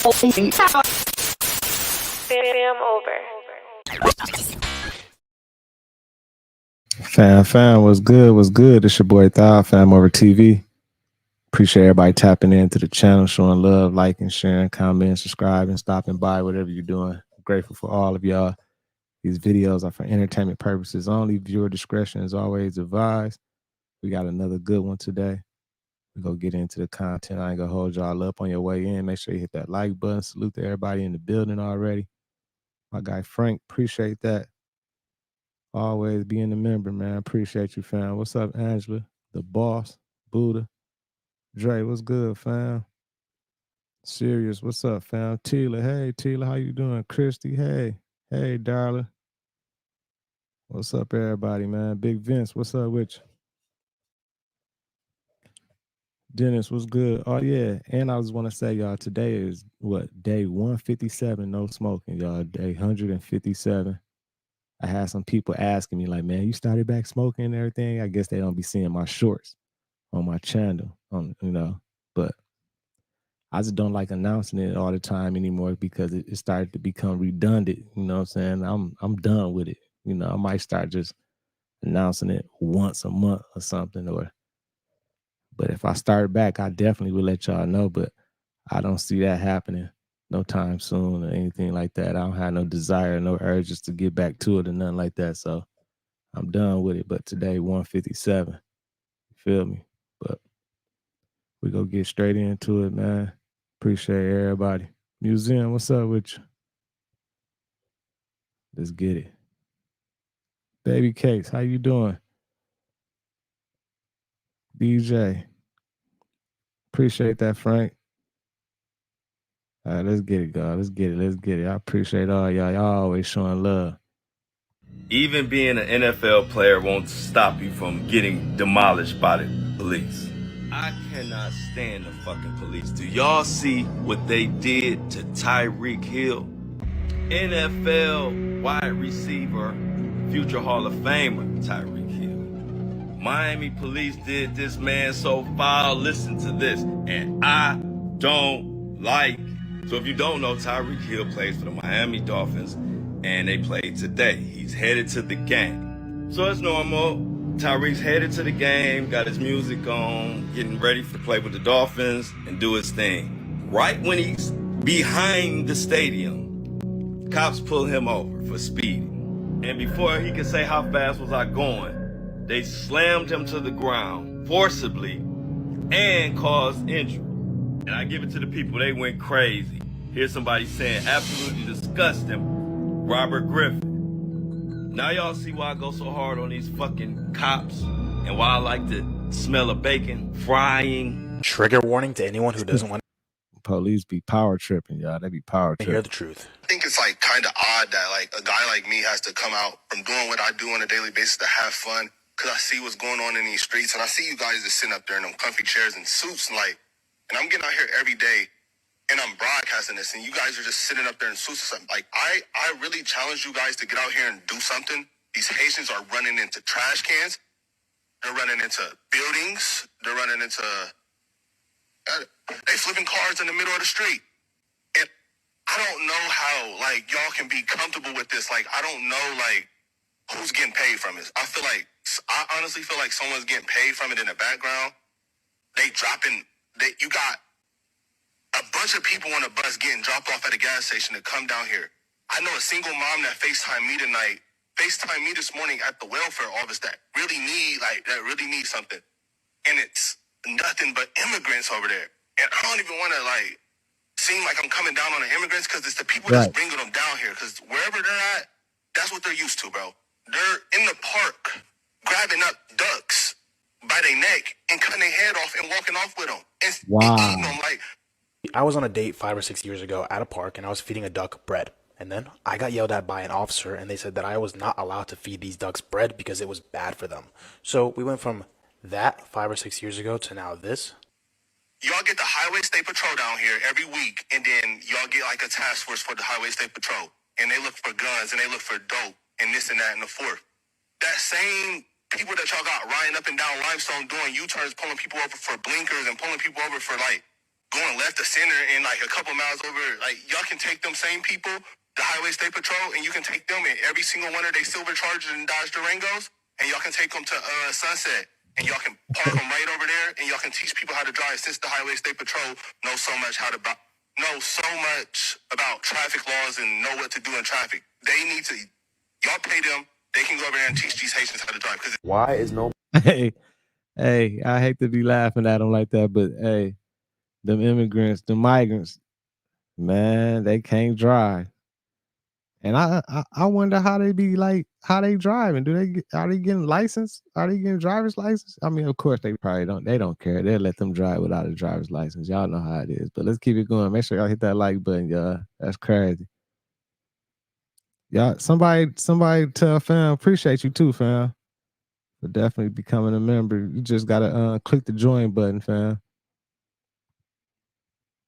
Fam, what's good? What's good? It's your boy Thou, FamOverTV. Appreciate everybody tapping into the channel, showing love, liking, sharing, commenting, subscribing, stopping by, whatever you're doing. I'm grateful for all of y'all. These videos are for entertainment purposes only. Viewer discretion is always advised. We got another good one today. We're going to get into the content. I ain't going to hold y'all up on your way in. Make sure you hit that like button. Salute to everybody in the building already. My guy Frank, appreciate that. Always being a member, man. Appreciate you, fam. What's up, Angela? The boss, Buddha. Dre, what's good, fam? Serious, what's up, fam? Tila, hey, Tila, how you doing? Christy, hey. Hey, darling. What's up, everybody, man? Big Vince, what's up with you? Dennis, what's good? Oh, yeah. And I just want to say, y'all, today is, day 157, no smoking, y'all. Day 157. I had some people asking me, like, man, you started back smoking and everything? I guess they don't be seeing my shorts on my channel, but I just don't like announcing it all the time anymore because it started to become redundant. You know what I'm saying? I'm done with it. You know, I might start just announcing it once a month or something. But if I start back, I definitely will let y'all know. But I don't see that happening no time soon or anything like that. I don't have no desire, no urges to get back to it or nothing like that. So I'm done with it. But today, 157. You feel me? But we go get straight into it, man. Appreciate everybody. Museum, what's up with you? Let's get it. Baby Cakes, how you doing? DJ. Appreciate that, Frank. All right, let's get it, God. Let's get it. Let's get it. I appreciate all y'all. Y'all always showing love. Even being an NFL player won't stop you from getting demolished by the police. I cannot stand the fucking police. Do y'all see what they did to Tyreek Hill? NFL wide receiver, future Hall of Famer Tyreek Hill. Miami police did this man so foul. Listen to this. And I don't like it. So if you don't know, Tyreek Hill plays for the Miami Dolphins, and they played today. He's headed to the game. So it's normal. Tyreek's headed to the game, got his music on, getting ready to play with the Dolphins and do his thing. Right when he's behind the stadium, cops pull him over for speeding. And before he could say how fast was I going, they slammed him to the ground forcibly and caused injury. And I give it to the people, they went crazy. Here's somebody saying, absolutely disgusting, Robert Griffin. Now y'all see why I go so hard on these fucking cops and why I like to smell of bacon frying. Trigger warning to anyone who doesn't want Police be power tripping, y'all. They be power to tripping. hear the truth. I think it's like kind of odd that like a guy like me has to come out from doing what I do on a daily basis to have fun, because I see what's going on in these streets, and I see you guys just sitting up there in them comfy chairs and suits, and I'm getting out here every day and I'm broadcasting this, and you guys are just sitting up there in suits or something. Like I really challenge you guys to get out here and do something. These Haitians are running into trash cans, they're running into buildings, they're running into they flipping cars in the middle of the street. And I don't know how, like, y'all can be comfortable with this. Like, I don't know, like, who's getting paid from it. I honestly feel like someone's getting paid from it in the background. You got a bunch of people on a bus getting dropped off at a gas station to come down here. I know a single mom that FaceTimed me this morning at the welfare office that really need something. And it's nothing but immigrants over there. And I don't even want to, like, seem like I'm coming down on the immigrants, because it's the people that's bringing them down here. Because wherever they're at, that's what they're used to, bro. They're in the park grabbing up ducks by their neck and cutting their head off and walking off with them and eating them. Like, I was on a date 5 or 6 years ago at a park, and I was feeding a duck bread. And then I got yelled at by an officer, and they said that I was not allowed to feed these ducks bread because it was bad for them. So we went from that 5 or 6 years ago to now this. Y'all get the Highway State Patrol down here every week, and then y'all get like a task force for the Highway State Patrol, and they look for guns, and they look for dope, and this and that and the fourth. That same people that y'all got riding up and down Limestone doing U-turns, pulling people over for blinkers and pulling people over for, like, going left to center and like a couple miles over, like y'all can take them same people, the Highway State Patrol, and you can take them in every single one of their silver Chargers and Dodge Durangos, and y'all can take them to Sunset, and y'all can park them right over there, and y'all can teach people how to drive. Since the Highway State Patrol knows so much about traffic laws and know what to do in traffic, they need to. Y'all pay them. They can go over there and teach these Haitians how to drive. Why is no? Hey, hey, I hate to be laughing at them like that, but hey, them immigrants, the migrants, man, they can't drive. And I wonder how they be like, how they driving. Are they getting licensed? Are they getting driver's license? I mean, of course they probably don't. They don't care. They'll let them drive without a driver's license. Y'all know how it is. But let's keep it going. Make sure y'all hit that like button, y'all. That's crazy. Y'all, somebody tell fam, appreciate you too, fam. For definitely becoming a member. You just gotta click the join button, fam.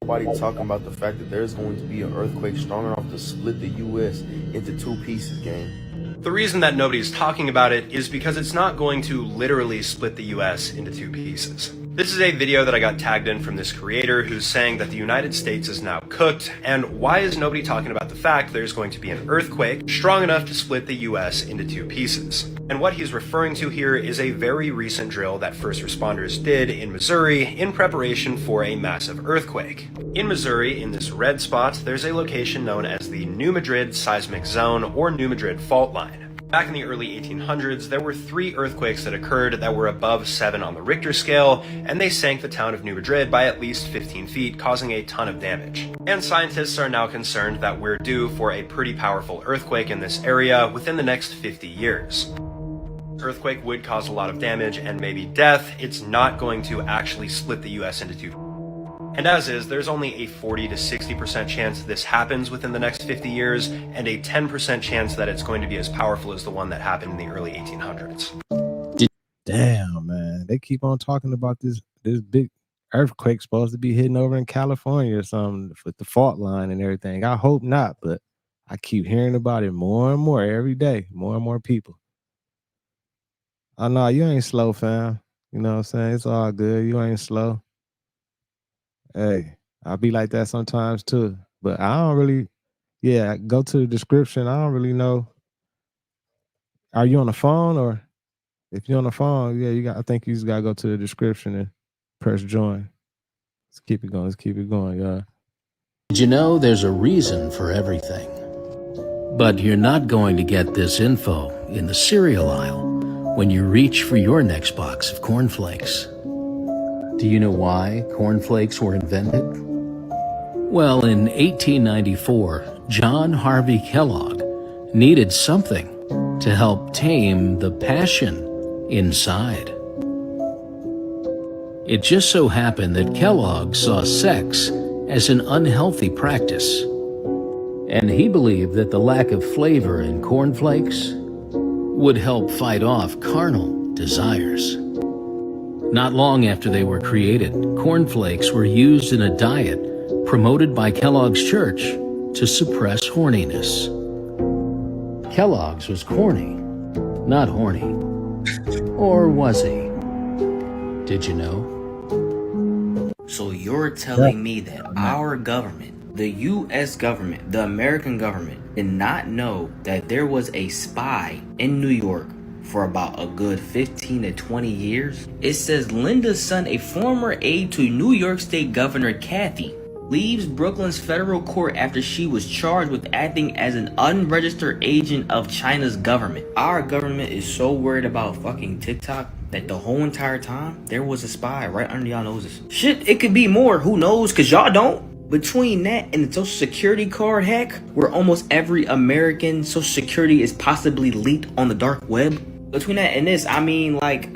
Nobody talking about the fact that there's going to be an earthquake strong enough to split the U.S. into two pieces, gang. The reason that nobody's talking about it is because it's not going to literally split the US into two pieces. This is a video that I got tagged in from this creator who's saying that the United States is now cooked, and why is nobody talking about the fact there's going to be an earthquake strong enough to split the US into two pieces? And what he's referring to here is a very recent drill that first responders did in Missouri in preparation for a massive earthquake. In Missouri, in this red spot, there's a location known as the New Madrid seismic zone or New Madrid fault line. Back in the early 1800s, there were 3 earthquakes that occurred that were above 7 on the Richter scale, and they sank the town of New Madrid by at least 15 feet, causing a ton of damage. And scientists are now concerned that we're due for a pretty powerful earthquake in this area within the next 50 years. Earthquake would cause a lot of damage and maybe death. It's not going to actually split the US into two. And as is, there's only a 40 to 60% chance this happens within the next 50 years, and a 10% chance that it's going to be as powerful as the one that happened in the early 1800s. Damn, man. They keep on talking about this big earthquake supposed to be hitting over in California or something with the fault line and everything. I hope not, but I keep hearing about it more and more every day. More and more people. Oh, no, you ain't slow, fam. You know what I'm saying? It's all good. You ain't slow. Hey, I'll be like that sometimes too. But I don't really, go to the description. I don't really know. Are you on the phone? Or if you're on the phone, I think you just gotta go to the description and press join. Let's keep it going, y'all. Did you know there's a reason for everything? But you're not going to get this info in the cereal aisle when you reach for your next box of cornflakes. Do you know why cornflakes were invented? Well, in 1894, John Harvey Kellogg needed something to help tame the passion inside. It just so happened that Kellogg saw sex as an unhealthy practice, and he believed that the lack of flavor in cornflakes would help fight off carnal desires. Not long after they were created, cornflakes were used in a diet promoted by Kellogg's church to suppress horniness. Kellogg's was corny, not horny. Or was he? Did you know? So you're telling me that our government, the U.S. government, the American government, did not know that there was a spy in New York for about a good 15 to 20 years? It says Linda's son, a former aide to New York State Governor Kathy, leaves Brooklyn's federal court after she was charged with acting as an unregistered agent of China's government. Our government is so worried about fucking TikTok that the whole entire time there was a spy right under y'all noses. Shit, it could be more, who knows, cause y'all don't. Between that and the social security card hack, where almost every American social security is possibly leaked on the dark web, between that and this, I mean, like,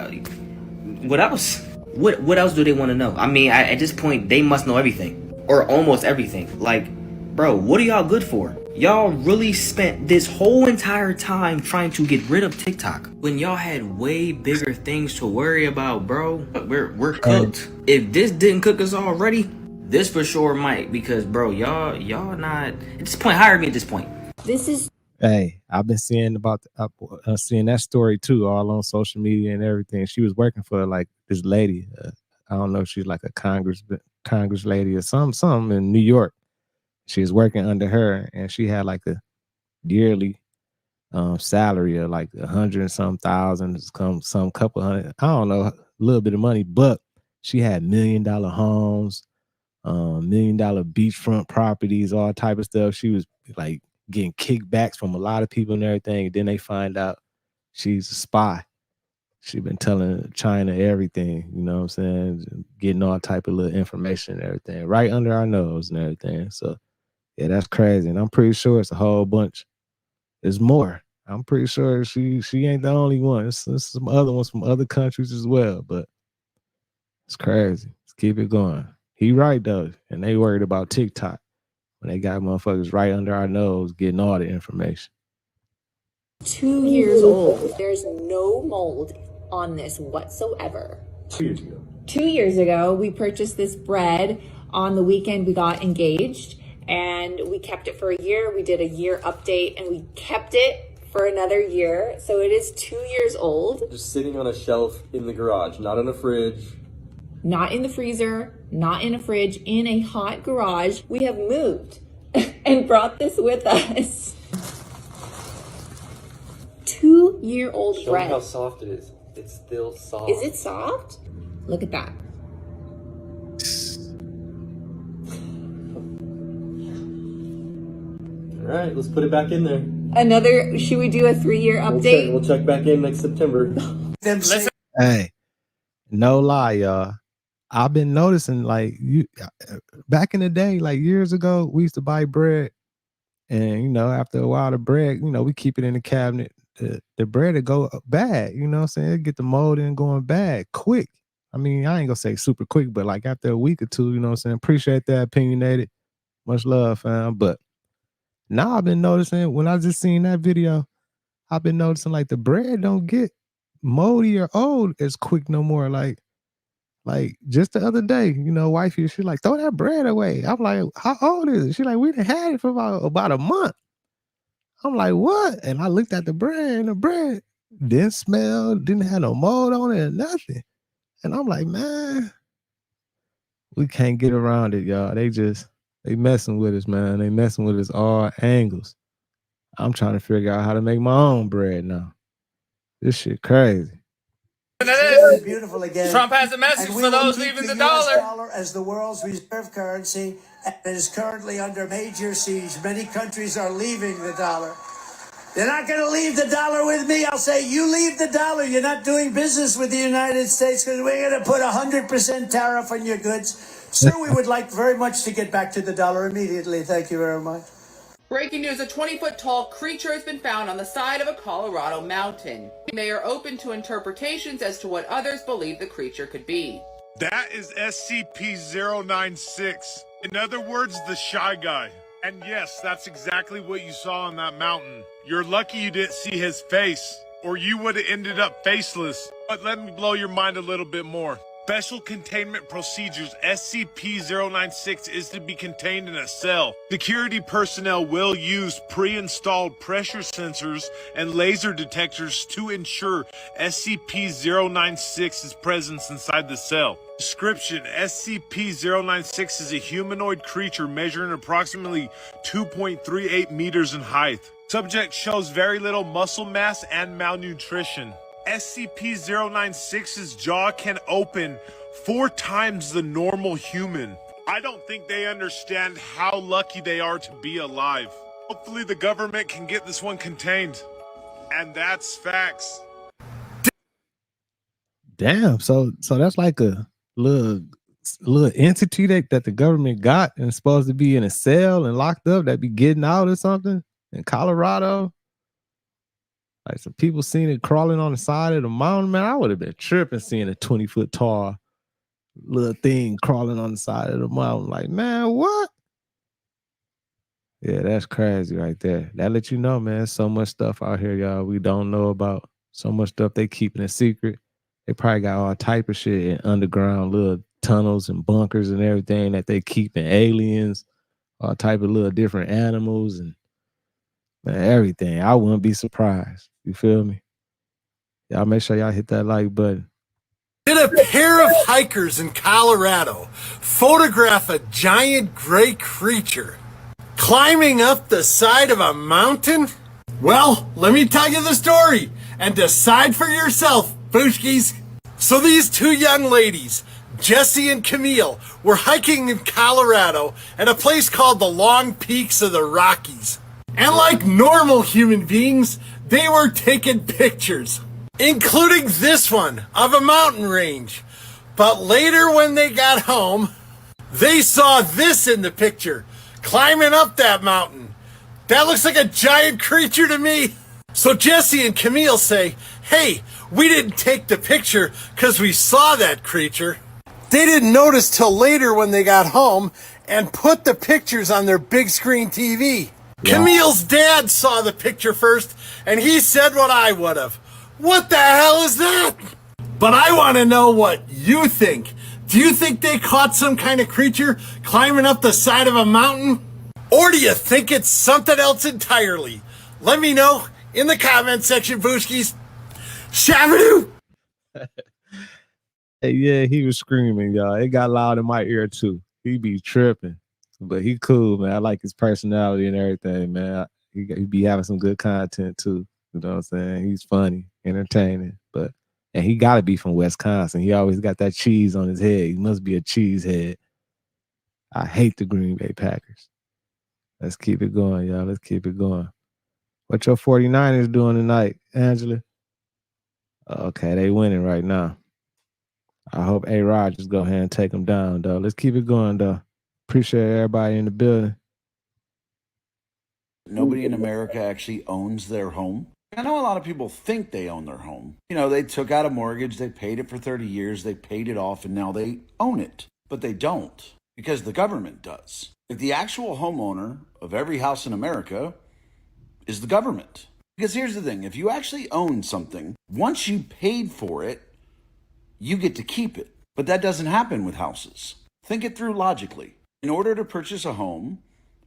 what else? What else do they want to know? I mean, at this point, they must know everything, or almost everything. Like, bro, what are y'all good for? Y'all really spent this whole entire time trying to get rid of TikTok when y'all had way bigger things to worry about, bro. We're cooked. If this didn't cook us already, this for sure might, because, bro, y'all not at this point. Hire me at this point. This is. Hey, I've been seeing seeing that story too, all on social media and everything. She was working for like this lady. I don't know if she's like a Congress lady or something in New York. She was working under her, and she had like a yearly salary of like 100 and some thousand, some couple hundred, I don't know, a little bit of money, but she had $1 million homes, $1 million beachfront properties, all type of stuff. She was like getting kickbacks from a lot of people and everything. And then they find out she's a spy. She been telling China everything, you know what I'm saying? Getting all type of little information and everything right under our nose and everything. So yeah, that's crazy. And I'm pretty sure it's a whole bunch. There's more. I'm pretty sure she ain't the only one. It's some other ones from other countries as well, but it's crazy. Let's keep it going. He right though. And they worried about TikTok when they got motherfuckers right under our nose getting all the information. 2 years old. There's no mold on this whatsoever. 2 years ago. 2 years ago, we purchased this bread. On the weekend, we got engaged and we kept it for a year. We did a year update and we kept it for another year. So it is 2 years old. Just sitting on a shelf in the garage, not in a fridge. Not in the freezer, not in a fridge, in a hot garage. We have moved and brought this with us. 2-year-old bread. Show how soft it is. It's still soft. Is it soft? Look at that. All right, let's put it back in there. Another, should we do a 3-year update? We'll check back in next September. Hey, no lie, y'all. I've been noticing, like, you back in the day, like years ago, we used to buy bread, and you know, after a while, the bread, you know, we keep it in the cabinet. The bread would go bad, you know what I'm saying? It'd get the mold in going bad quick. I mean, I ain't gonna say super quick, but like after a week or two, you know what I'm saying? Appreciate that, opinionated. Much love, fam. But now I've been noticing, when I just seen that video, I've been noticing like the bread don't get moldy or old as quick no more. Like just the other day, you know, wifey, she like, throw that bread away. I'm like, how old is it? She like, we done had it for about a month. I'm like, what? And I looked at the bread, and the bread didn't smell, didn't have no mold on it or nothing. And I'm like, man, we can't get around it, y'all. They messing with us, man. They messing with us all angles. I'm trying to figure out how to make my own bread now. This shit crazy. It is beautiful again. Trump has a message for those leaving the dollar. Dollar as the world's reserve currency, and it is currently under major siege. Many countries are leaving the dollar. They're not going to leave the dollar with me. I'll say, you leave the dollar. You're not doing business with the United States because we're going to put 100% tariff on your goods. Sir, we would like very much to get back to the dollar immediately. Thank you very much. Breaking news, a 20-foot-tall creature has been found on the side of a Colorado mountain. They are open to interpretations as to what others believe the creature could be. That is SCP-096. In other words, the Shy Guy. And yes, that's exactly what you saw on that mountain. You're lucky you didn't see his face, or you would have ended up faceless. But let me blow your mind a little bit more. Special Containment Procedures SCP-096 is to be contained in a cell. Security personnel will use pre-installed pressure sensors and laser detectors to ensure SCP-096's presence inside the cell. Description: SCP-096 is a humanoid creature measuring approximately 2.38 meters in height. Subject shows very little muscle mass and malnutrition. SCP-096's jaw can open 4 times the normal human. I don't think they understand how lucky they are to be alive. Hopefully the government can get this one contained. And that's facts. Damn, so that's like a little entity that the government got and supposed to be in a cell and locked up that be getting out or something in Colorado. Like some people seen it crawling on the side of the mountain, man. I would have been tripping seeing a 20-foot tall little thing crawling on the side of the mountain. Like, man, what? Yeah, that's crazy right there. That let you know, man, so much stuff out here, y'all, we don't know about. So much stuff they keeping a secret. They probably got all type of shit in underground little tunnels and bunkers and everything that they keeping aliens, all type of little different animals and man, everything. I wouldn't be surprised. You feel me? Y'all make sure y'all hit that like button. Did a pair of hikers in Colorado photograph a giant gray creature climbing up the side of a mountain? Well, let me tell you the story and decide for yourself, Booshkies. So these two young ladies, Jessie and Camille, were hiking in Colorado at a place called the Long Peaks of the Rockies. And like normal human beings, they were taking pictures, including this one of a mountain range. But later when they got home, they saw this in the picture, climbing up that mountain. That looks like a giant creature to me. So Jessie and Camille say, hey, we didn't take the picture because we saw that creature. They didn't notice till later when they got home and put the pictures on their big screen TV. Yeah. Camille's dad saw the picture first and he said what I would have. What the hell is that? But I want to know what you think. Do you think they caught some kind of creature climbing up the side of a mountain? Or do you think it's something else entirely? Let me know in the comment section, Booshkies. Shabadoo! Hey, yeah, he was screaming, y'all. It got loud in my ear, too. He be tripping. But he cool, man. I like his personality and everything, man. He be having some good content, too. You know what I'm saying? He's funny, entertaining. And he got to be from Wisconsin. He always got that cheese on his head. He must be a cheese head. I hate the Green Bay Packers. Let's keep it going, y'all. Let's keep it going. What your 49ers doing tonight, Angela? Okay, they winning right now. I hope A-Rod just go ahead and take them down, though. Let's keep it going, though. Appreciate everybody in the building. Nobody in America actually owns their home. I know a lot of people think they own their home. You know, they took out a mortgage, they paid it for 30 years, they paid it off, and now they own it. But they don't, because the government does. Like the actual homeowner of every house in America is the government. Because here's the thing, if you actually own something, once you paid for it, you get to keep it. But that doesn't happen with houses. Think it through logically. In order to purchase a home,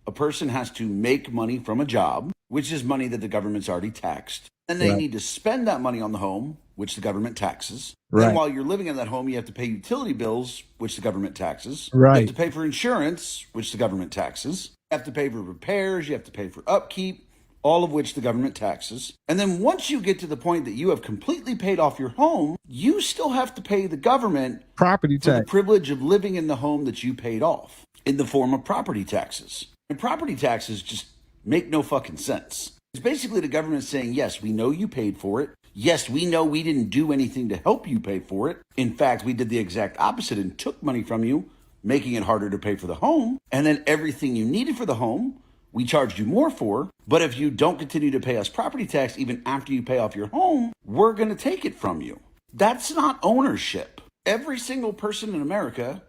a person has to make money from a job, which is money that the government's already taxed. And they need to spend that money on the home, which the government taxes. Right. Then while you're living in that home, you have to pay utility bills, which the government taxes. Right. You have to pay for insurance, which the government taxes. You have to pay for repairs. You have to pay for upkeep, all of which the government taxes. And then once you get to the point that you have completely paid off your home, you still have to pay the government property tax for the privilege of living in the home that you paid off in the form of property taxes. And property taxes just make no fucking sense. It's basically the government saying, yes, we know you paid for it. Yes, we know we didn't do anything to help you pay for it. In fact, we did the exact opposite and took money from you, making it harder to pay for the home. And then everything you needed for the home, we charged you more for. But if you don't continue to pay us property tax even after you pay off your home, we're going to take it from you. That's not ownership. Every single person in America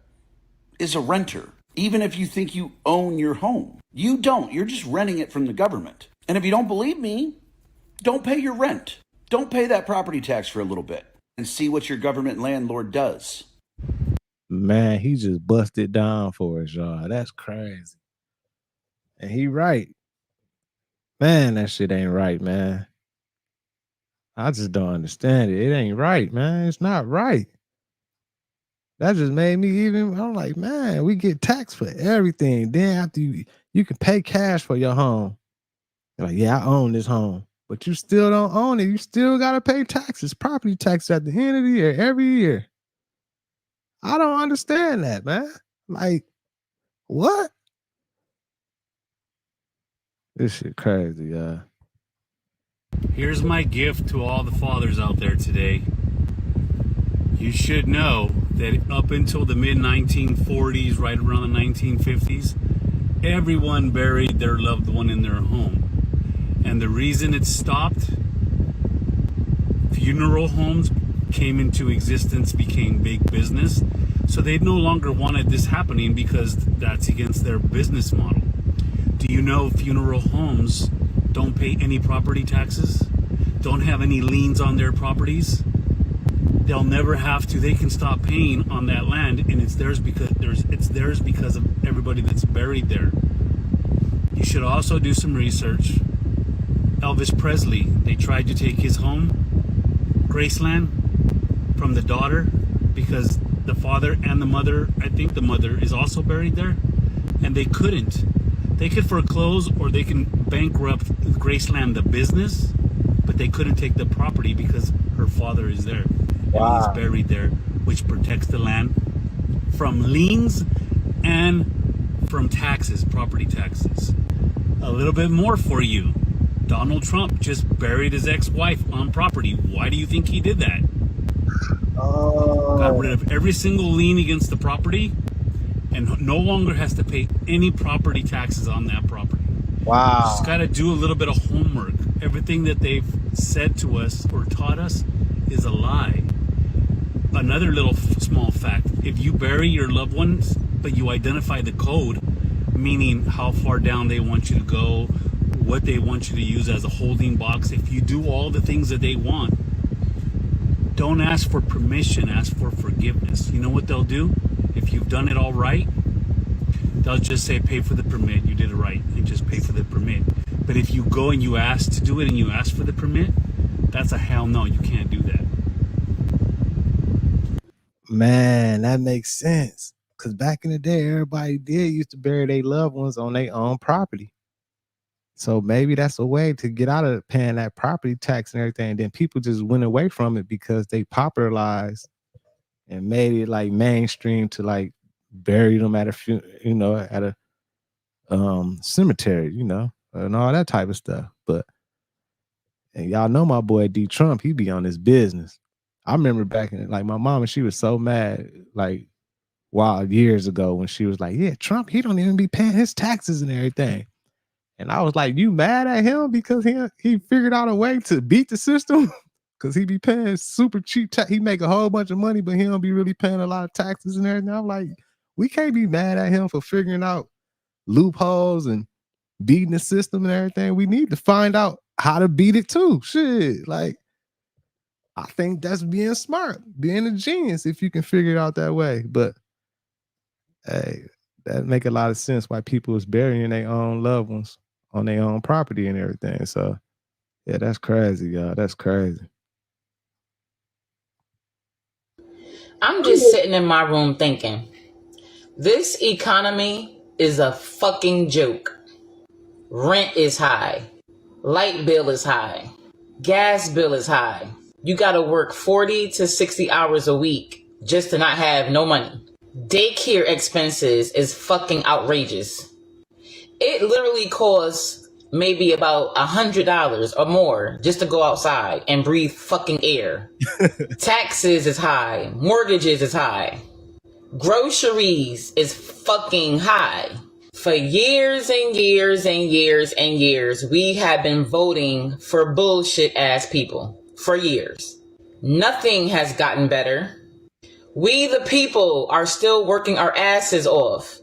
is a renter, even if you think you own your home. You don't. You're just renting it from the government. And if you don't believe me, don't pay your rent. Don't pay that property tax for a little bit and see what your government landlord does. Man, he just busted down for us, y'all. That's crazy. And he right. Man, that shit ain't right, man. I just don't understand it. It ain't right, man. It's not right. That just made me even, I'm like, man, we get taxed for everything. Then after you can pay cash for your home. You're like, yeah, I own this home. But you still don't own it. You still got to pay taxes, property taxes at the end of the year, every year. I don't understand that, man. Like, what? This shit crazy, y'all. Here's my gift to all the fathers out there today. You should know that up until the mid-1940s, right around the 1950s, everyone buried their loved one in their home. And the reason it stopped, funeral homes came into existence, became big business. So they no longer wanted this happening because that's against their business model. Do you know funeral homes don't pay any property taxes? Don't have any liens on their properties? They'll never have to. They can stop paying on that land, and it's theirs because of everybody that's buried there. You should also do some research. Elvis Presley, they tried to take his home, Graceland, from the daughter. because the father and the mother, I think the mother is also buried there, and they couldn't. They could foreclose or they can bankrupt Graceland, the business, but they couldn't take the property because her father is there. And he's buried there, which protects the land from liens and from taxes, property taxes. A little bit more for you. Donald Trump just buried his ex-wife on property. Why do you think he did that? Got rid of every single lien against the property and no longer has to pay any property taxes on that property. Wow. Just got to do a little bit of homework. Everything that they've said to us or taught us is a lie. Another little small fact, if you bury your loved ones, but you identify the code, meaning how far down they want you to go, what they want you to use as a holding box, if you do all the things that they want, don't ask for permission, ask for forgiveness. You know what they'll do? If you've done it all right, they'll just say, pay for the permit, you did it right, and just pay for the permit. But if you go and you ask to do it and you ask for the permit, that's a hell no, you can't do that. Man, that makes sense. Because back in the day, everybody used to bury their loved ones on their own property. So maybe that's a way to get out of paying that property tax and everything. And then people just went away from it because they popularized and made it like mainstream to like bury them at a at a cemetery, and all that type of stuff. But and y'all know my boy D Trump, he be on his business. I remember back in like my mama, she was so mad like years ago when she was like, yeah, Trump, he don't even be paying his taxes and everything. And I was like, you mad at him because he figured out a way to beat the system? Because he be paying super cheap tax. He make a whole bunch of money, but he don't be really paying a lot of taxes and everything. I'm like, we can't be mad at him for figuring out loopholes and beating the system and everything. We need to find out how to beat it too. Shit, like, I think that's being smart, being a genius if you can figure it out that way. But hey, that make a lot of sense why people is burying their own loved ones on their own property and everything. So yeah, that's crazy, y'all. That's crazy. I'm just sitting in my room thinking, this economy is a fucking joke. Rent is high. Light bill is high. Gas bill is high. You gotta work 40 to 60 hours a week just to not have no money. Daycare expenses is fucking outrageous. It literally costs maybe about $100 or more just to go outside and breathe fucking air. Taxes is high. Mortgages is high. Groceries is fucking high. For years and years and years and years, we have been voting for bullshit ass people. For years. Nothing has gotten better. We the people are still working our asses off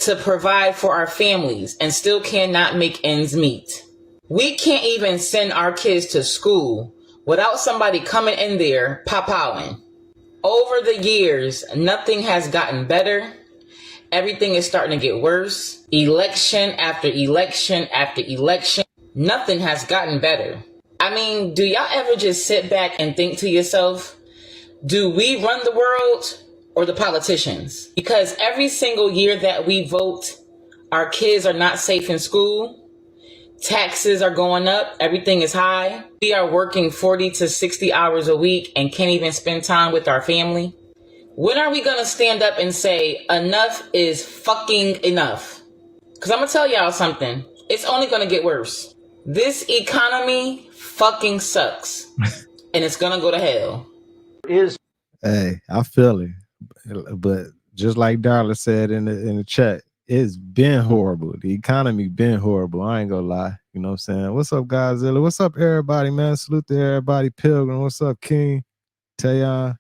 to provide for our families and still cannot make ends meet. We can't even send our kids to school without somebody coming in there pow-powing. Over the years, nothing has gotten better. Everything is starting to get worse. Election after election after election. Nothing has gotten better. I mean, do y'all ever just sit back and think to yourself, do we run the world or the politicians? Because every single year that we vote, our kids are not safe in school. Taxes are going up. Everything is high. We are working 40 to 60 hours a week and can't even spend time with our family. When are we going to stand up and say enough is fucking enough? Because I'm going to tell y'all something. It's only going to get worse. This economy fucking sucks. And it's going to go to hell. Hey, I feel it. But just like Darla said in the chat, it's been horrible. The economy been horrible. I ain't gonna lie. You know what I'm saying? What's up, Godzilla? What's up, everybody, man? Salute to everybody. Pilgrim. What's up, King? Tayon.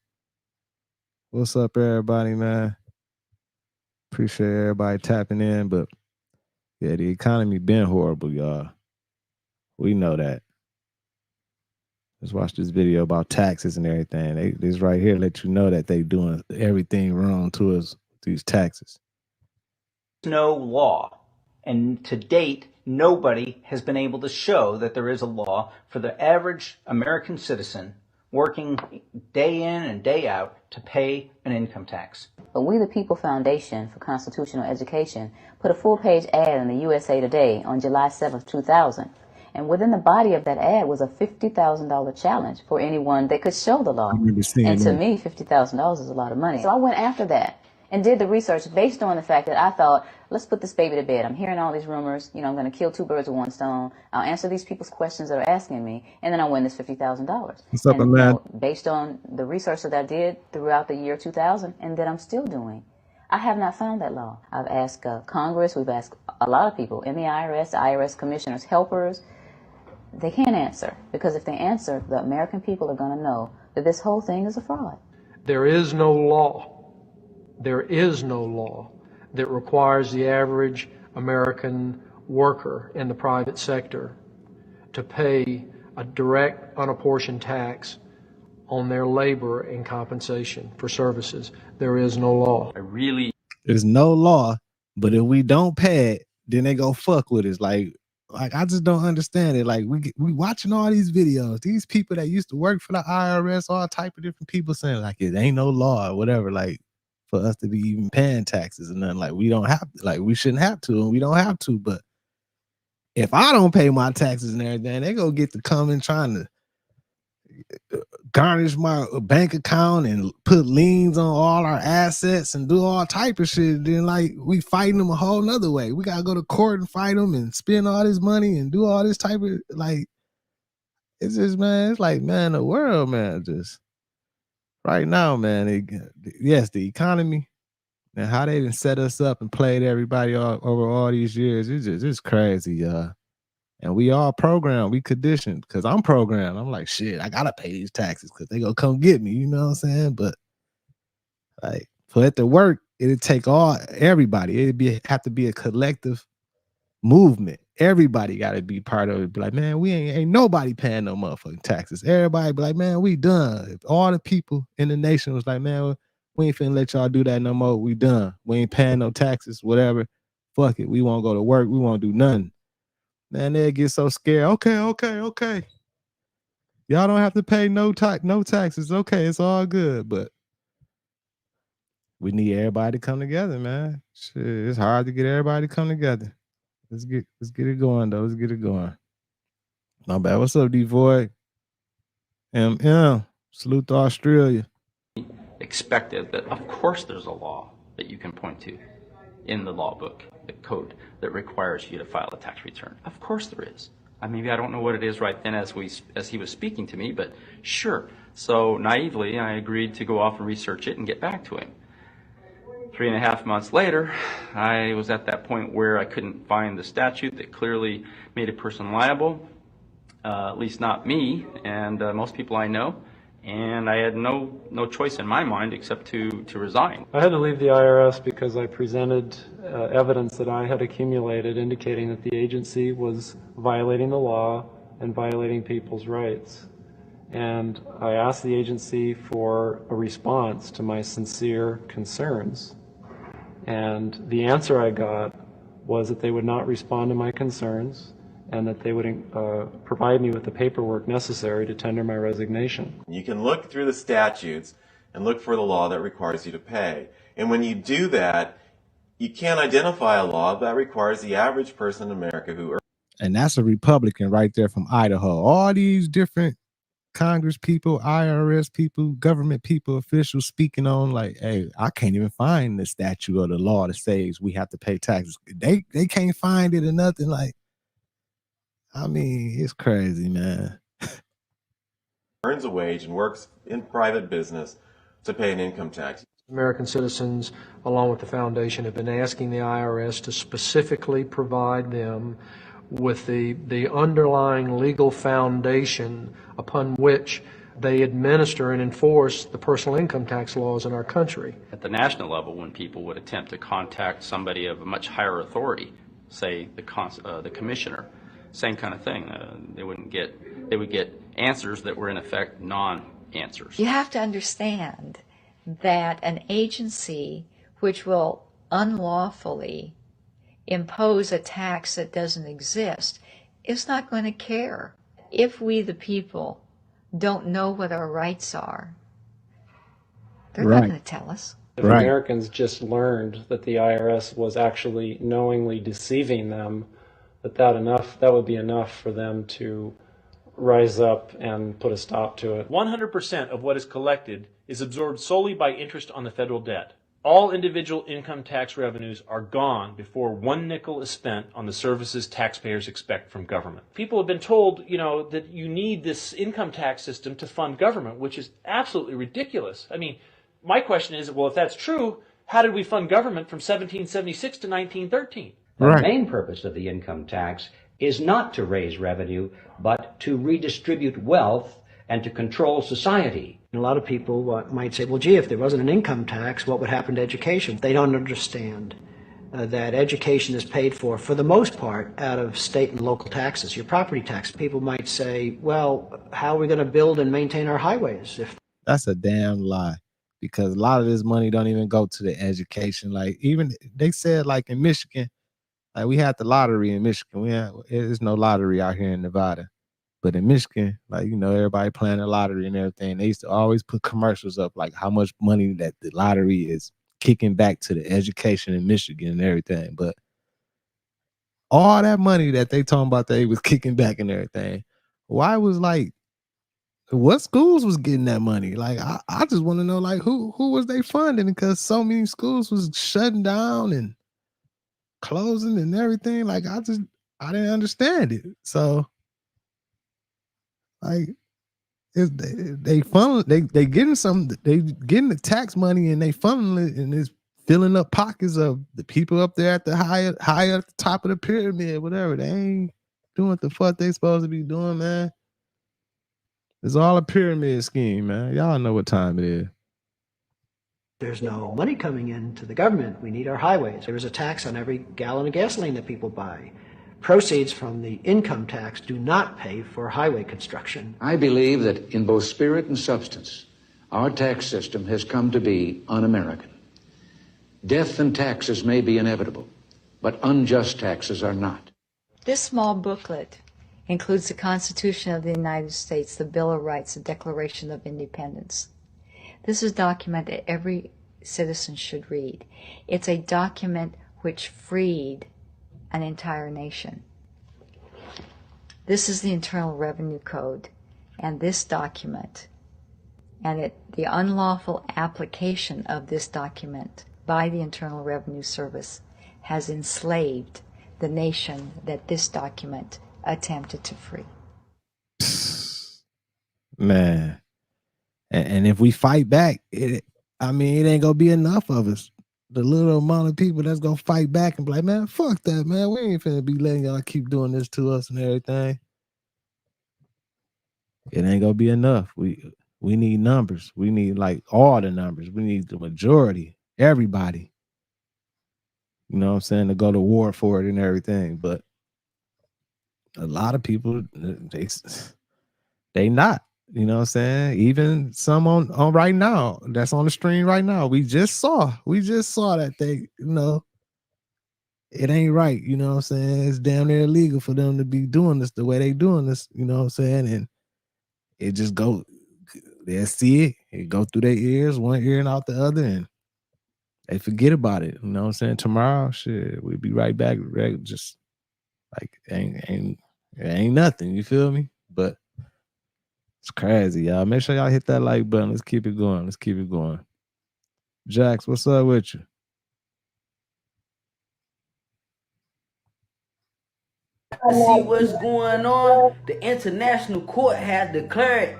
What's up, everybody, man? Appreciate everybody tapping in. But yeah, the economy been horrible, y'all. We know that. Let's watch this video about taxes and everything. This right here let you know that they doing everything wrong to us with these taxes. No law, and to date, nobody has been able to show that there is a law for the average American citizen working day in and day out to pay an income tax. But We the People Foundation for Constitutional Education put a full-page ad in the USA Today on July 7th, 2000. And within the body of that ad was a $50,000 challenge for anyone that could show the law. And to me, $50,000 is a lot of money. So I went after that and did the research based on the fact that I thought, let's put this baby to bed. I'm hearing all these rumors. I'm going to kill two birds with one stone. I'll answer these people's questions that are asking me, and then I'll win this $50,000. What's up, man? Based on the research that I did throughout the year 2000 and that I'm still doing, I have not found that law. I've asked Congress. We've asked a lot of people in the IRS commissioners, helpers. They can't answer, because if they answer, the American people are going to know that this whole thing is a fraud. There is no law. There is no law that requires the average American worker in the private sector to pay a direct unapportioned tax on their labor and compensation for services. There is no law. There's no law, but if we don't pay it, then they go fuck with us. Like I just don't understand it. Like we watching all these videos, these people that used to work for the IRS, all type of different people saying like it ain't no law or whatever, like for us to be even paying taxes and nothing. Like we don't have to, like we shouldn't have to, and we don't have to. But if I don't pay my taxes and everything, they gonna get to come and trying to garnish my bank account and put liens on all our assets and do all type of shit. Then like we fighting them a whole nother way. We gotta go to court and fight them and spend all this money and do all this type of, like, it's just, man, it's like, man, the world, man, just right now, man. Yes, the economy and how they done set us up and played everybody over all these years. It's crazy, y'all. And we all programmed, we conditioned, because I'm programmed. I'm like, shit, I gotta pay these taxes because they gonna come get me, you know what I'm saying? But like for it to work, it'd take everybody. It'd have to be a collective movement. Everybody gotta be part of it. Be like, man, we ain't nobody paying no motherfucking taxes. Everybody be like, man, we done. If all the people in the nation was like, man, we ain't finna let y'all do that no more. We done. We ain't paying no taxes, whatever. Fuck it. We won't go to work. We won't do nothing. Man, they get so scared. Okay. Y'all don't have to pay no taxes. Okay, it's all good. But we need everybody to come together, man. Shit, it's hard to get everybody to come together. Let's get it going, though. Let's get it going. My bad. What's up, D-Void? Salute to Australia. Expected that, of course, there's a law that you can point to in the law book, the code that requires you to file a tax return. Of course there is. Maybe I don't know what it is right then as he was speaking to me, but sure. So naively, I agreed to go off and research it and get back to him. 3.5 months later, I was at that point where I couldn't find the statute that clearly made a person liable, at least not me and most people I know. And I had no choice in my mind except to resign. I had to leave the IRS because I presented evidence that I had accumulated indicating that the agency was violating the law and violating people's rights. And I asked the agency for a response to my sincere concerns. And the answer I got was that they would not respond to my concerns and that they would provide me with the paperwork necessary to tender my resignation. You can look through the statutes and look for the law that requires you to pay. And when you do that, you can't identify a law that requires the average person in America who earns. And that's a Republican right there from Idaho. All these different Congress people, IRS people, government people, officials speaking on like, hey, I can't even find the statute or the law that says we have to pay taxes. They can't find it or nothing. Like, I mean, it's crazy, man. Earns a wage and works in private business to pay an income tax. American citizens, along with the foundation, have been asking the IRS to specifically provide them with the underlying legal foundation upon which they administer and enforce the personal income tax laws in our country. At the national level, when people would attempt to contact somebody of a much higher authority, say the commissioner, same kind of thing. They would get answers that were in effect non-answers. You have to understand that an agency which will unlawfully impose a tax that doesn't exist is not going to care. If we, the people, don't know what our rights are, they're not going to tell us. If Americans just learned that the IRS was actually knowingly deceiving them, that would be enough for them to rise up and put a stop to it. 100% of what is collected is absorbed solely by interest on the federal debt. All individual income tax revenues are gone before 1 nickel is spent on the services taxpayers expect from government. People have been told, that you need this income tax system to fund government, which is absolutely ridiculous. I mean, my question is, well, if that's true, how did we fund government from 1776 to 1913? The main purpose of the income tax is not to raise revenue, but to redistribute wealth and to control society. A lot of people might say, well, gee, if there wasn't an income tax, what would happen to education? They don't understand that education is paid for the most part, out of state and local taxes, your property tax. People might say, well, how are we going to build and maintain our highways? That's a damn lie, because a lot of this money don't even go to the education. Like, even they said, like in Michigan, like we had the lottery in Michigan. There's no lottery out here in Nevada. But in Michigan, like, everybody playing the lottery and everything. They used to always put commercials up, like how much money that the lottery is kicking back to the education in Michigan and everything. But all that money that they talking about they was kicking back and everything, why was like, what schools was getting that money? Like, I just want to know, like, who was they funding? Because so many schools was shutting down and closing and everything. Like, I didn't understand it. So, like, they funnel, they getting getting the tax money and they funneling it, and it's filling up pockets of the people up there at the high at the top of the pyramid, whatever. They ain't doing what the fuck they supposed to be doing, man. It's all a pyramid scheme, man. Y'all know what time it is. There's no money coming into the government. We need our highways. There is a tax on every gallon of gasoline that people buy. Proceeds from the income tax do not pay for highway construction. I believe that in both spirit and substance, our tax system has come to be un-American. Death and taxes may be inevitable, but unjust taxes are not. This small booklet includes the Constitution of the United States, the Bill of Rights, the Declaration of Independence. This is a document that every citizen should read. It's a document which freed an entire nation. This is the Internal Revenue Code, and this document, and the unlawful application of this document by the Internal Revenue Service has enslaved the nation that this document attempted to free. Man. And if we fight back, it ain't gonna be enough of us. The little amount of people that's gonna fight back and be like, man, fuck that, man. We ain't finna be letting y'all keep doing this to us and everything. It ain't gonna be enough. We need numbers. We need like all the numbers. We need the majority, everybody. You know what I'm saying, to go to war for it and everything. But a lot of people, they not. You know what I'm saying? Even some on right now, that's on the stream right now. We just saw that they, it ain't right. You know what I'm saying? It's damn near illegal for them to be doing this the way they doing this. You know what I'm saying? And it just go, they'll see it. It go through their ears, one ear and out the other, and they forget about it. You know what I'm saying? Tomorrow, shit, we'll be right back. Just like ain't nothing. You feel me? But it's crazy, y'all. Make sure y'all hit that like button. Let's keep it going. Let's keep it going. Jax, what's up with you? See what's going on? The international court has declared.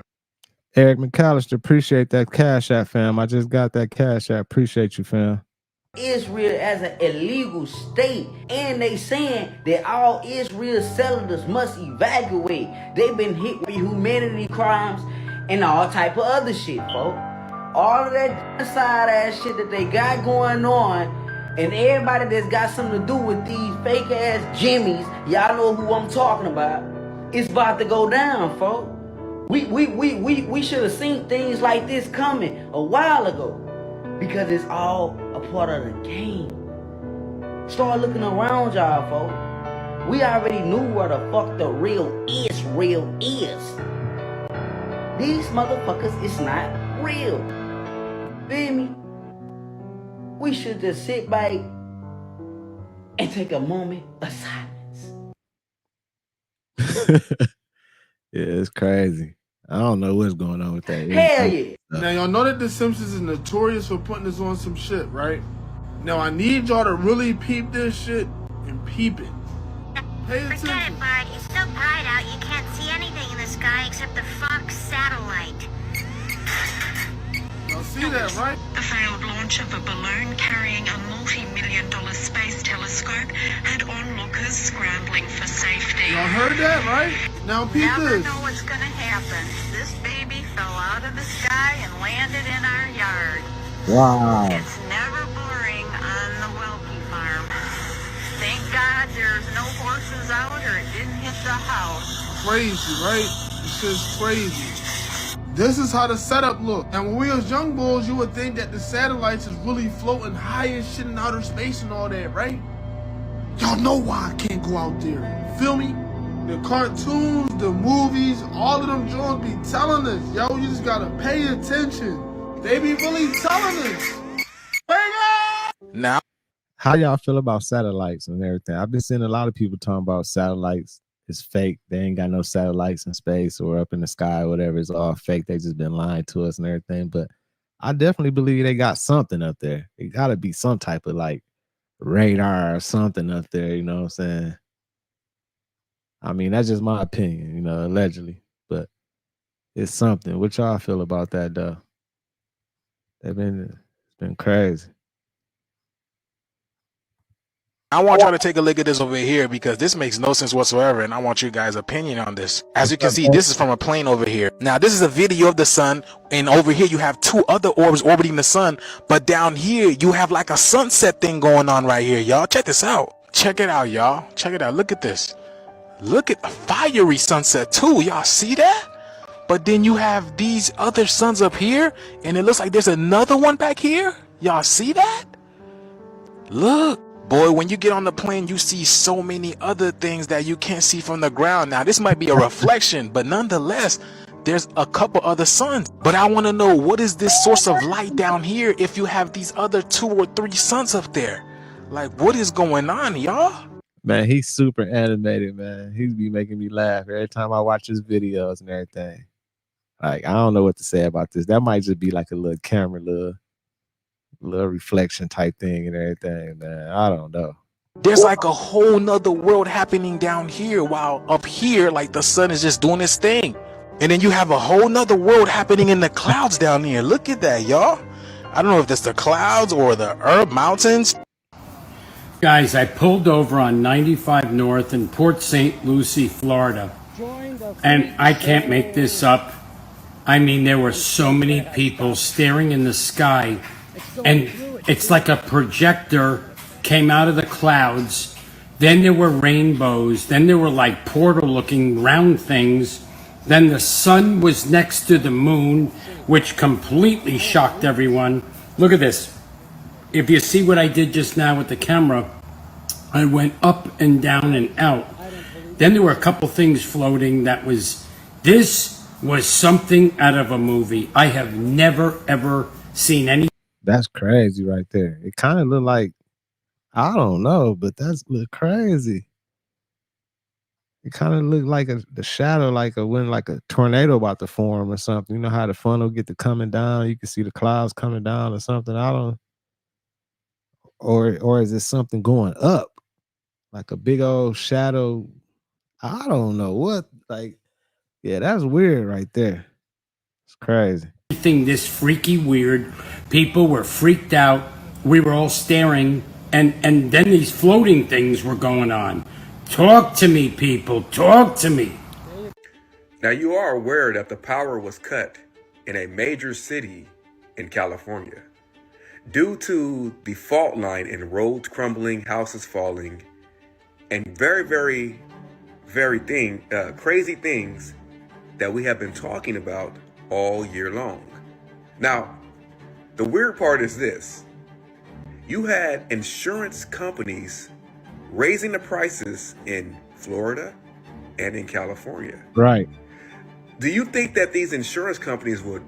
Eric McAllister, appreciate that Cash App, fam. I just got that Cash App. Appreciate you, fam. Israel as an illegal state, and they saying that all Israel settlers must evacuate. They've been hit with humanity crimes and all type of other shit, folks. All of that genocide ass shit that they got going on, and everybody that's got something to do with these fake ass Jimmies, y'all know who I'm talking about, it's about to go down, folks. We should have seen things like this coming a while ago, because it's all a part of the game. Start looking around y'all, folks. We already knew where the fuck the real Israel is. These motherfuckers is not real. Feel me? We should just sit back and take a moment of silence. Yeah, it's crazy. I don't know what's going on with that. Hell yeah. Now y'all know that The Simpsons is notorious for putting us on some shit, right? Now I need y'all to really peep this shit and peep it. Pay attention. Forget it, Bart. It's so bright out you can't see anything in the sky except the Fox satellite. Y'all see that, right? The failed launch of a balloon carrying a multi-million-dollar space telescope had onlookers scrambling for safety. Y'all heard that, right? Now peep Never this. know what's gonna happen. This baby fell out of the sky and landed in our yard. Wow. It's never boring on the Welke farm. Thank God there's no horses out or it didn't hit the house. Crazy, right? It's just crazy. This is how the setup look. And when we was young bulls, you would think that the satellites is really floating high as shit in outer space and all that, right? Y'all know why I can't go out there. Feel me? The cartoons, the movies, all of them joints be telling us, yo, you just gotta pay attention. They be really telling us. Now, how y'all feel about satellites and everything? I've been seeing a lot of people talking about satellites is fake. They ain't got no satellites in space or up in the sky or whatever. It's all fake. They just been lying to us and everything. But I definitely believe they got something up there. It got to be some type of like radar or something up there. You know what I'm saying? I mean, that's just my opinion, you know, allegedly. But it's something. What y'all feel about that, though? It's been crazy. I want y'all to take a look at this over here because this makes no sense whatsoever, and I want you guys' opinion on this. As you can see, this is from a plane over here. Now, this is a video of the sun, and over here you have two other orbs orbiting the sun, but down here you have like a sunset thing going on right here, y'all. Check this out. Check it out, y'all. Check it out. Look at this. Look at a fiery sunset too. Y'all see that? But then you have these other suns up here, and it looks like there's another one back here. Y'all see that? Look. Boy, when you get on the plane, you see so many other things that you can't see from the ground. Now, this might be a reflection, but nonetheless, there's a couple other suns. But I want to know, what is this source of light down here if you have these other 2 or 3 suns up there? Like, what is going on, y'all? Man, he's super animated, man. He's be making me laugh every time I watch his videos and everything. Like, I don't know what to say about this. That might just be like a little camera, little reflection type thing and everything, man. I don't know. There's like a whole nother world happening down here, while up here, like the sun is just doing its thing. And then you have a whole nother world happening in the clouds down here. Look at that, y'all. I don't know if that's the clouds or the mountains. Guys, I pulled over on 95 North in Port St. Lucie, Florida. And I can't make this up. I mean, there were so many people staring in the sky, and it's like a projector came out of the clouds. Then there were rainbows. Then there were like portal-looking round things. Then the sun was next to the moon, which completely shocked everyone. Look at this. If you see what I did just now with the camera, I went up and down and out. Then there were a couple things floating this was something out of a movie. I have never, ever seen any. That's crazy right there. It kind of looked like, I don't know, but that's look crazy. It kind of looked like the shadow, when a tornado about to form or something. You know how the funnel get to coming down, you can see the clouds coming down or something. I don't, or is it something going up? Like a big old shadow. I don't know what, yeah, that's weird right there. It's crazy. Anything this freaky weird. People were freaked out. We were all staring, and then these floating things were going on. Talk to me, people. Talk to me. Now, you are aware that the power was cut in a major city in California due to the fault line in roads crumbling, houses falling, and very, very, very crazy things that we have been talking about all year long. Now, the weird part is this. You had insurance companies raising the prices in Florida and in California. Right. Do you think that these insurance companies would,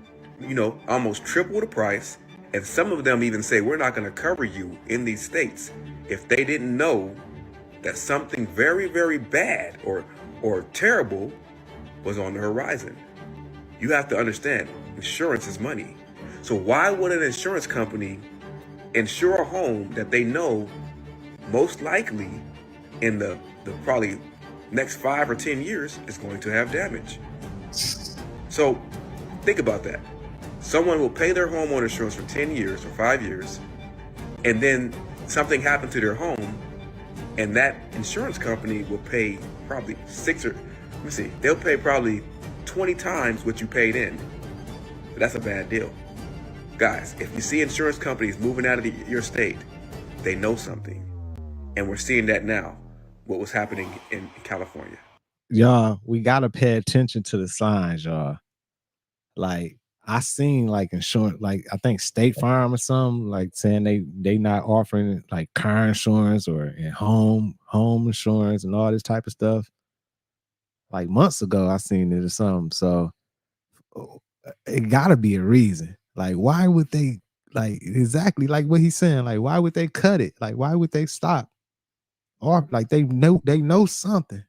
almost triple the price, and some of them even say we're not going to cover you in these states if they didn't know that something very, very bad or terrible was on the horizon? You have to understand, insurance is money. So why would an insurance company insure a home that they know most likely in the probably next 5 or 10 years is going to have damage? So think about that. Someone will pay their homeowner insurance for 10 years or 5 years, and then something happened to their home, and that insurance company will pay probably they'll pay probably 20 times what you paid in. That's a bad deal. Guys, if you see insurance companies moving out of your state, they know something. And we're seeing that now, what was happening in California. Y'all, we got to pay attention to the signs, y'all. Like, I seen like insurance, like I think State Farm or something, like saying they not offering like car insurance or home insurance and all this type of stuff. Like months ago, I seen it or something. So it gotta be a reason. Like, why would they, like, exactly like what he's saying? Like, why would they cut it? Like, why would they stop? Or like they know something.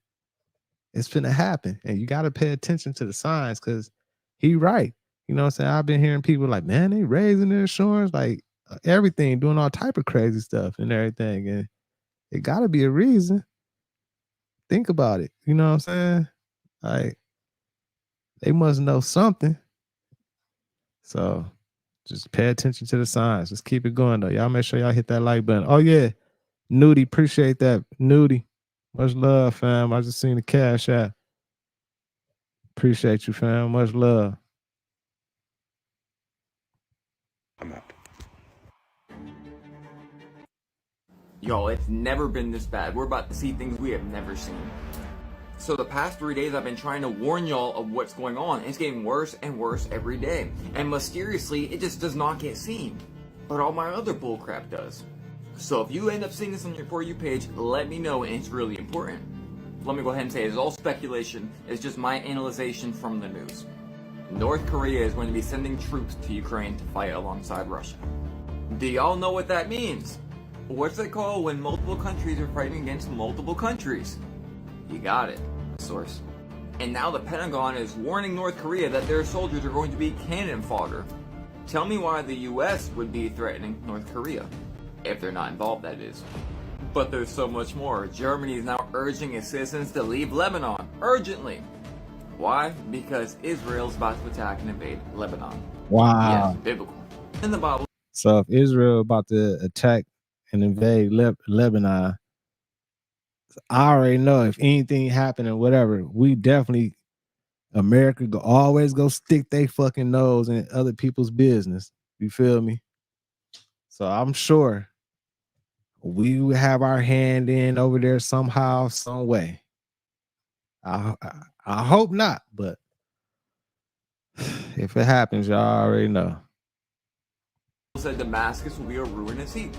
It's finna happen, and you gotta pay attention to the signs because he right. You know what I'm saying? I've been hearing people like, man, they raising their insurance, like everything, doing all type of crazy stuff and everything, and it gotta be a reason. Think about it. You know what I'm saying? Like, they must know something. So just pay attention to the signs. Just keep it going though. Y'all make sure y'all hit that like button. Oh yeah, Nudie, appreciate that. Nudie, much love, fam. I just seen the cash app. Appreciate you, fam. Much love. I'm out. Y'all, it's never been this bad. We're about to see things we have never seen. So the past 3 days I've been trying to warn y'all of what's going on. It's getting worse and worse every day. And mysteriously, it just does not get seen. But all my other bullcrap does. So if you end up seeing this on your For You page, let me know, and it's really important. Let me go ahead and say it's all speculation. It's just my analyzation from the news. North Korea is going to be sending troops to Ukraine to fight alongside Russia. Do y'all know what that means? What's it called when multiple countries are fighting against multiple countries? You got it. Source. And now the Pentagon is warning North Korea that their soldiers are going to be cannon fodder. Tell me why the US would be threatening North Korea. If they're not involved, that is. But there's so much more. Germany is now urging its citizens to leave Lebanon urgently. Why? Because Israel's about to attack and invade Lebanon. Wow. Yes, biblical. In the Bible. So if Israel about to attack and invade Lebanon, I already know if anything happened or whatever, we definitely, America always go stick their fucking nose in other people's business. You feel me? So I'm sure we will have our hand in over there somehow, some way. I hope not, but if it happens, y'all already know. Said Damascus will be a ruinous heap.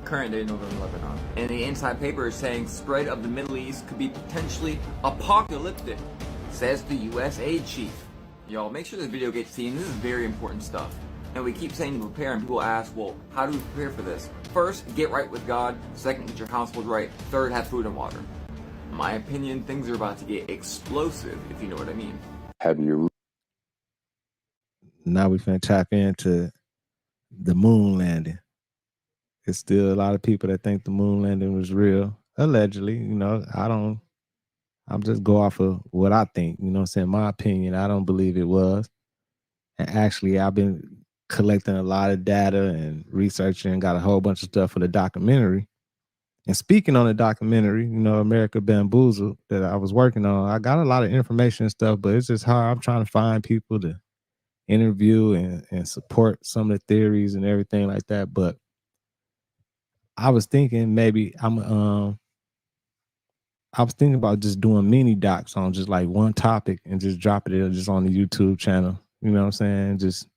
Current day northern Lebanon. And the inside paper is saying spread of the Middle East could be potentially apocalyptic, says the U.S. aid chief. Y'all, make sure this video gets seen. This is very important stuff. And we keep saying to prepare, and people ask, well, how do we prepare for this? First, get right with God. Second, get your household right. Third, have food and water. In my opinion, things are about to get explosive, if you know what I mean. Have you? Now we finna tap into the moon landing. There's still a lot of people that think the moon landing was real. Allegedly, you know, I'm just go off of what I think, you know what I'm saying? My opinion, I don't believe it was. And actually, I've been collecting a lot of data and researching and got a whole bunch of stuff for the documentary. And speaking on the documentary, you know, America Bamboozled that I was working on, I got a lot of information and stuff, but it's just hard. I'm trying to find people to interview and support some of the theories and everything like that. But I was thinking maybe I was thinking about just doing mini docs on just like one topic and just dropping it just on the YouTube channel. You know what I'm saying? Just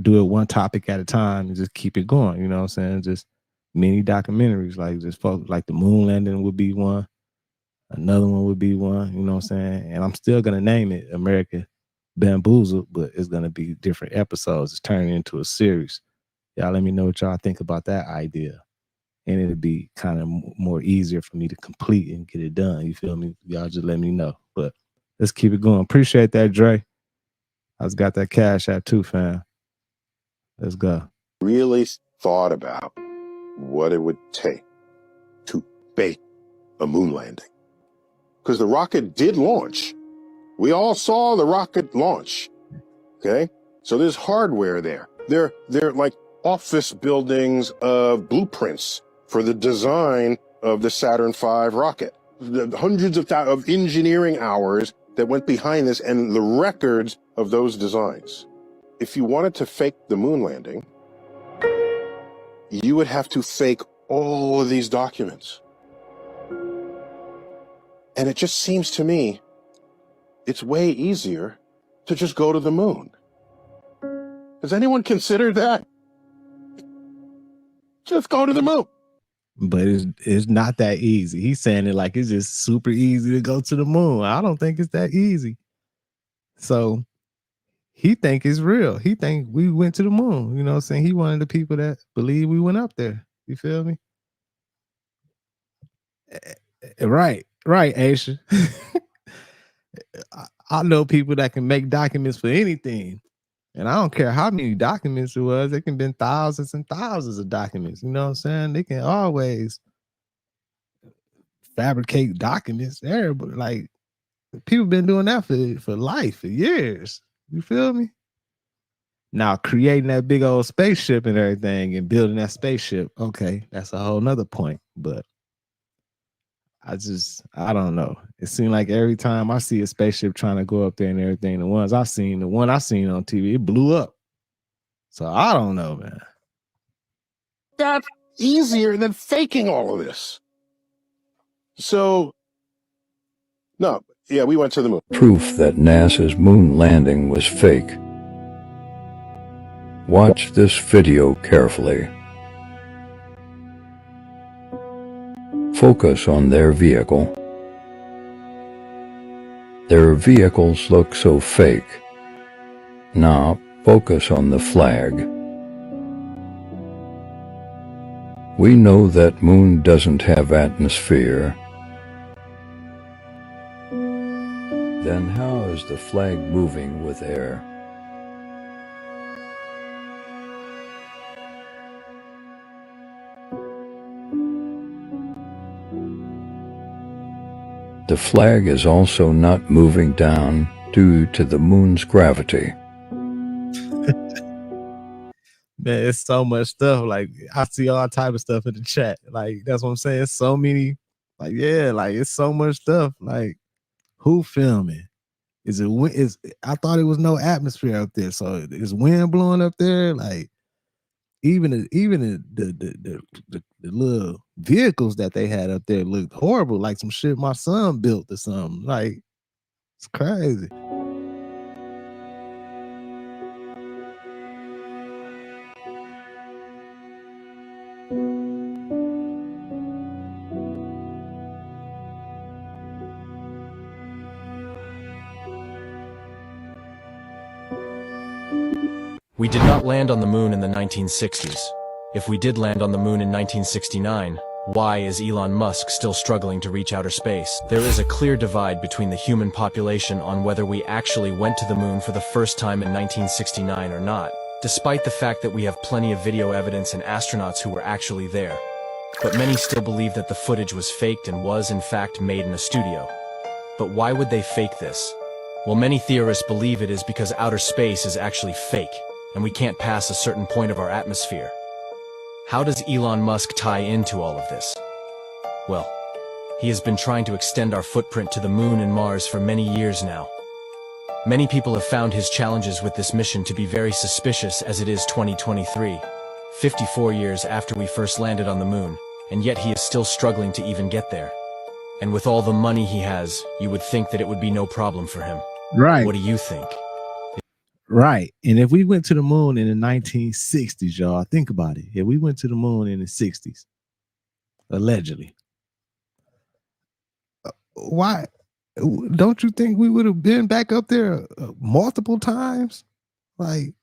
do it one topic at a time and just keep it going. You know what I'm saying? Just mini documentaries, like just folks like the moon landing would be one. Another one would be one, you know what I'm saying? And I'm still gonna name it America Bamboozled, but it's gonna be different episodes. It's turning into a series. Y'all let me know what y'all think about that idea. And it'll be kind of more easier for me to complete and get it done. You feel me? Y'all just let me know. But let's keep it going. Appreciate that, Dre. I just got that cash out too, fam. Let's go. Really thought about what it would take to fake a moon landing. Because the rocket did launch. We all saw the rocket launch. Okay? So there's hardware there. They're like office buildings of blueprints for the design of the Saturn V rocket. The hundreds of engineering hours that went behind this and the records of those designs. If you wanted to fake the moon landing, you would have to fake all of these documents. And it just seems to me, it's way easier to just go to the moon. Has anyone considered that? Just go to the moon. But it's not that easy. He's saying it like it's just super easy to go to the moon. I don't think it's that easy. So he think it's real. He think we went to the moon. You know what I'm saying? He one of the people that believe we went up there. You feel me? Right, Aisha. I know people that can make documents for anything. And I don't care how many documents it was. It can have been thousands and thousands of documents. You know what I'm saying? They can always fabricate documents. Everybody, like, people been doing that for life, for years. You feel me? Now, creating that big old spaceship and everything and building that spaceship, okay, that's a whole nother point. But I don't know. It seemed like every time I see a spaceship trying to go up there and everything, the one I seen on TV, it blew up. So I don't know, man. That's easier than faking all of this. So, no, yeah, we went to the moon. Proof that NASA's moon landing was fake. Watch this video carefully. Focus on their vehicle. Their vehicles look so fake. Now focus on the flag. We know that moon doesn't have atmosphere. Then how is the flag moving with air? The flag is also not moving down due to the moon's gravity. Man, it's so much stuff. Like, I see all type of stuff in the chat. Like, that's what I'm saying. It's so many. Like, yeah, like it's so much stuff. Like, who filming? I thought it was no atmosphere up there. So is wind blowing up there? Like, even the little vehicles that they had up there looked horrible, like some shit my son built or something. Like, it's crazy. We did not land on the moon in the 1960s. If we did land on the moon in 1969, why is Elon Musk still struggling to reach outer space? There is a clear divide between the human population on whether we actually went to the moon for the first time in 1969 or not, despite the fact that we have plenty of video evidence and astronauts who were actually there. But many still believe that the footage was faked and was in fact made in a studio. But why would they fake this? Well, many theorists believe it is because outer space is actually fake, and we can't pass a certain point of our atmosphere. How does Elon Musk tie into all of this? Well, he has been trying to extend our footprint to the moon and Mars for many years now. Many people have found his challenges with this mission to be very suspicious, as it is 2023, 54 years after we first landed on the moon, and yet he is still struggling to even get there. And with all the money he has, you would think that it would be no problem for him. Right. What do you think? Right. And if we went to the moon in the 1960s, y'all, think about it. If we went to the moon in the 60s, allegedly, why don't you think we would have been back up there multiple times? Like,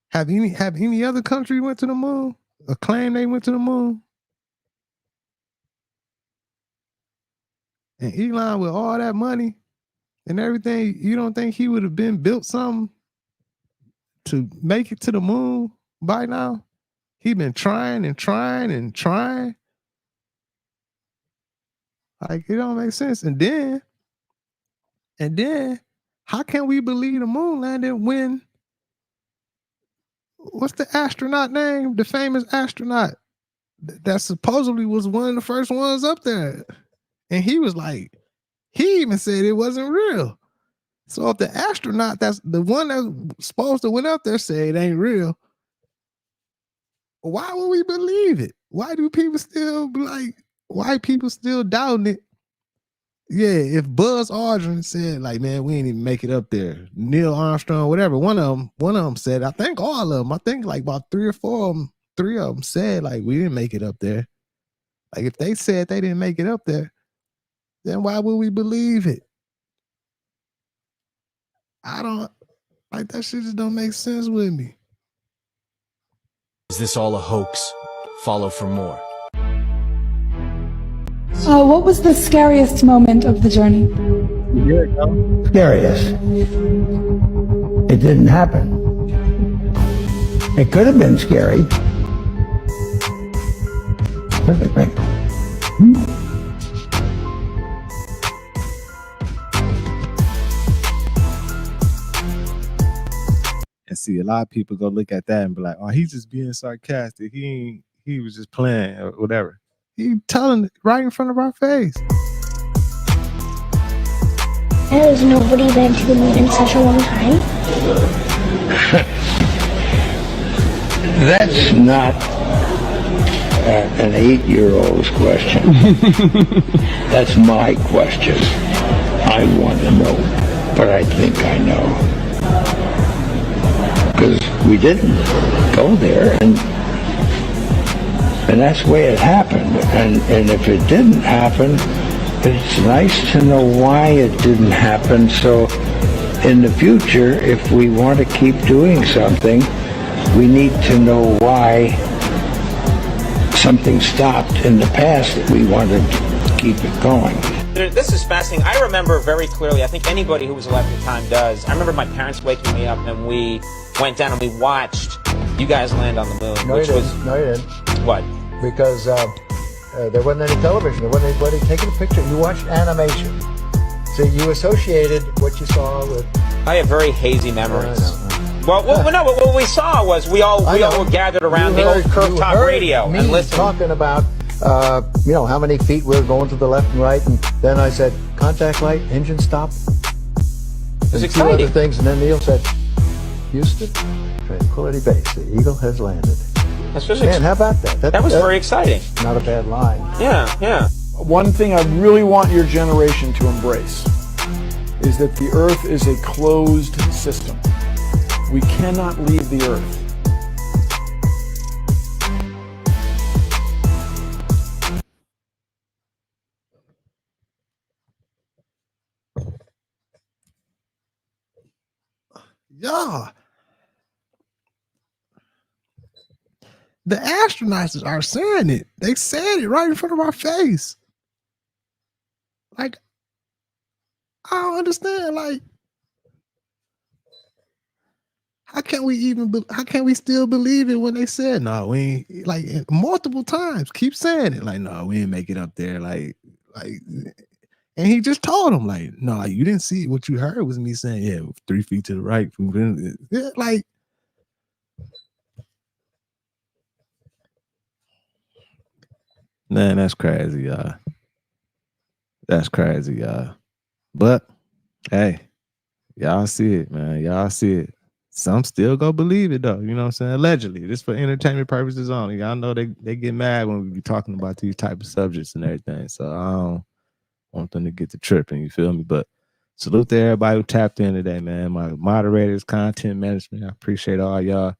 have any other country went to the moon or claim they went to the moon? And Elon with all that money and everything, you don't think he would have been built something to make it to the moon by now? He been trying and trying and trying. Like, it don't make sense. And then, how can we believe the moon landed when, what's the astronaut name? The famous astronaut that supposedly was one of the first ones up there. And he was like, he even said it wasn't real. So if the astronaut, that's the one that's supposed to went up there, say it ain't real, why would we believe it? Why do people still why people still doubting it? Yeah, if Buzz Aldrin said, like, man, we ain't even make it up there. Neil Armstrong, whatever, one of them said, I think all of them, I think like about 3 or 4 of them, 3 of them said, like, we didn't make it up there. Like, if they said they didn't make it up there, then why would we believe it? I don't, like, that shit just don't make sense with me. Is this all a hoax? Follow for more. What was the scariest moment of the journey? Scariest. It didn't happen. It could have been scary. And see, a lot of people go look at that and be like, oh, he's just being sarcastic. He was just playing or whatever. He telling it right in front of our face. Has nobody been to the moon in such a long time? That's not an 8-year-old's question. That's my question. I want to know, but I think I know. Because we didn't go there, and that's the way it happened. And if it didn't happen, it's nice to know why it didn't happen. So in the future, if we want to keep doing something, we need to know why something stopped in the past that we want to keep it going. This is fascinating. I remember very clearly, I think anybody who was alive at the time does. I remember my parents waking me up and we went down and we watched you guys land on the moon. No, you didn't. What? Because there wasn't any television. There wasn't anybody taking a picture. You watched animation. So you associated what you saw with... I have very hazy memories. Well, no, what we saw was we all were gathered around the old curved-top radio and listened. Talking about, how many feet we were going to the left and right, and then I said, contact light, engine stop. It was exciting. A few other things, and then Neil said, Houston, Tranquility Base, the Eagle has landed. That's just Man, how about that? That was very exciting. Not a bad line. Yeah. One thing I really want your generation to embrace is that the Earth is a closed system. We cannot leave the Earth. Yeah. The astronauts are saying it. They said it right in front of our face. Like, I don't understand. Like, how can we still believe it when they said, no, we ain't, like, multiple times, keep saying it. Like, no, we didn't make it up there. Like, and he just told them, like, no, you didn't see it. What you heard was me saying, yeah, 3 feet to the right. Yeah, like, man, that's crazy, y'all. That's crazy, y'all. But, hey, y'all see it, man. Y'all see it. Some still go believe it, though. You know what I'm saying? Allegedly. This for entertainment purposes only. Y'all know they get mad when we be talking about these type of subjects and everything. So I don't want them to get to tripping, you feel me? But salute to everybody who tapped in today, man. My moderators, content management. I appreciate all y'all.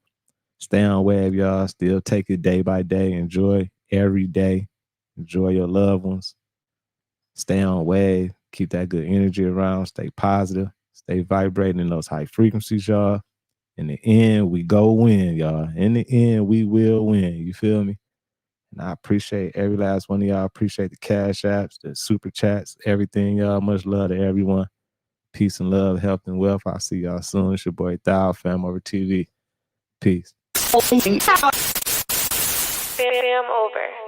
Stay on web, y'all. Still take it day by day. Enjoy every day. Enjoy your loved ones. Stay on wave. Keep that good energy around. Stay positive. Stay vibrating in those high frequencies, y'all. In the end, we go win, y'all. In the end, we will win. You feel me? And I appreciate every last one of y'all. Appreciate the cash apps, the super chats, everything, y'all. Much love to everyone. Peace and love, health and wealth. I'll see y'all soon. It's your boy Thou, FamOverTV. Peace. Fam over.